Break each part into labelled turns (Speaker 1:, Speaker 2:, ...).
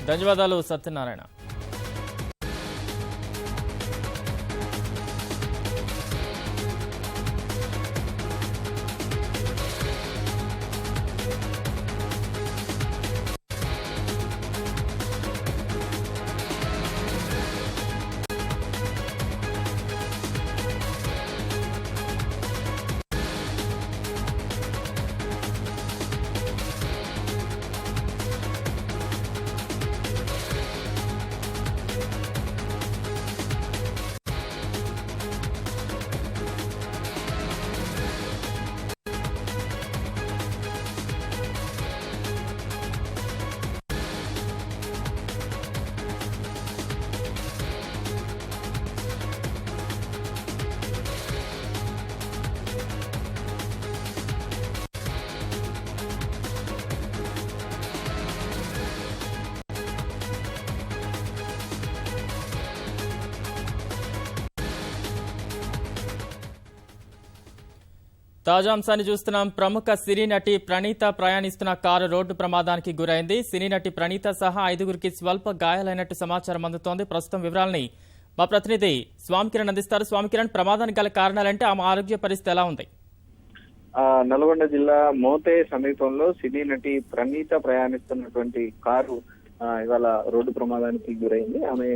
Speaker 1: ధన్యవాదాలు సత్యనారాయణ. తాజా అంశాన్ని చూస్తున్నాం. ప్రముఖ సినీ నటి ప్రణీత ప్రయాణిస్తున్న కారు రోడ్డు ప్రమాదానికి గురైంది. సినీ నటి ప్రణీత సహా 5గురికి స్వల్ప గాయాలైనట్టు సమాచారం అందుతోంది. ప్రస్తుతం వివరాలని మా ప్రతినిధి స్వామికిరణ్ అందిస్తారు. స్వామికిరణ్, ప్రమాదానికి గల కారణాలంటే ఆమె ఆరోగ్య పరిస్థితి ఎలా ఉంది?
Speaker 2: నల్గొండ జిల్లా మోతే సమీపంలో సినీ నటి ప్రణీత ప్రయాణిస్తున్నటువంటి కారు ఇవాళ రోడ్డు ప్రమాదానికి గురైంది. ఆమె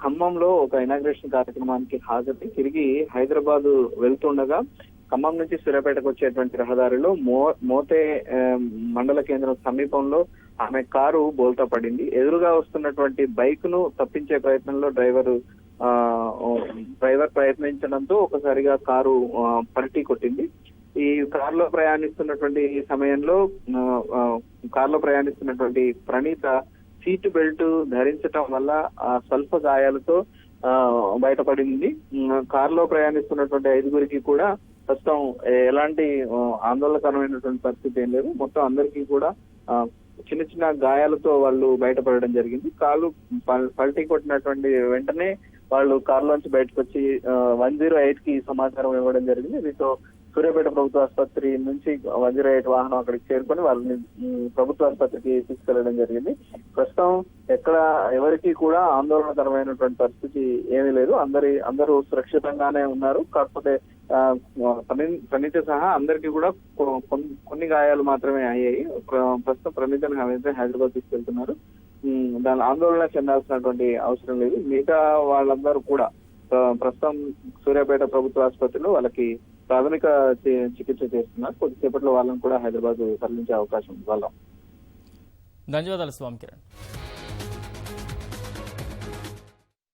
Speaker 2: ఖమ్మంలో ఒక ఇనాగ్రేషన్ కార్యక్రమానికి హాజరై తిరిగి హైదరాబాద్ వెళ్తుండగా ఖమ్మం నుంచి సూర్యాపేటకు వచ్చేటువంటి రహదారిలో మోతే మండల కేంద్రం సమీపంలో ఆమె కారు బోల్తా పడింది. ఎదురుగా వస్తున్నటువంటి బైక్ ను తప్పించే ప్రయత్నంలో డ్రైవర్ ప్రయత్నించడంతో ఒకసారిగా కారు పల్టీ కొట్టింది. ఈ కారులో ప్రయాణిస్తున్నటువంటి సమయంలో ప్రణీత సీటు బెల్ట్ ధరించటం వల్ల స్వల్ప గాయాలతో బయటపడింది. కారులో ప్రయాణిస్తున్నటువంటి 5గురికి కూడా ప్రస్తుతం ఎలాంటి ఆందోళనకరమైనటువంటి పరిస్థితి ఏం లేదు. మొత్తం అందరికీ కూడా చిన్న చిన్న గాయాలతో వాళ్ళు బయటపడడం జరిగింది. కారు పల్టీ కొట్టినటువంటి వెంటనే వాళ్ళు కారులోంచి బయటకు వచ్చి 108 కి సమాచారం ఇవ్వడం జరిగింది. దీంతో సూర్యాపేట ప్రభుత్వ ఆసుపత్రి నుంచి 108 వాహనం అక్కడికి చేరుకొని వాళ్ళని ప్రభుత్వ ఆసుపత్రికి తీసుకెళ్లడం జరిగింది. ప్రస్తుతం ఎవరికి కూడా ఆందోళనకరమైనటువంటి పరిస్థితి ఏమీ లేదు. అందరూ సురక్షితంగానే ఉన్నారు. కాకపోతే ప్రణీత సహా అందరికీ కూడా కొన్ని గాయాలు మాత్రమే అయ్యాయి. ప్రస్తుతం ప్రణీతను హైదరాబాద్ తీసుకెళ్తున్నారు. దాని ఆందోళన చెందాల్సినటువంటి అవసరం లేదు. మిగతా వాళ్ళందరూ కూడా ప్రస్తుతం సూర్యాపేట ప్రభుత్వ ఆసుపత్రిలో వాళ్ళకి ప్రాథమిక చికిత్స చేస్తున్నారు. కొద్దిసేపట్లో వాళ్ళని కూడా హైదరాబాద్ తరలించే అవకాశం ఉంది.
Speaker 1: ధన్యవాదాలు స్వామికిరణ్.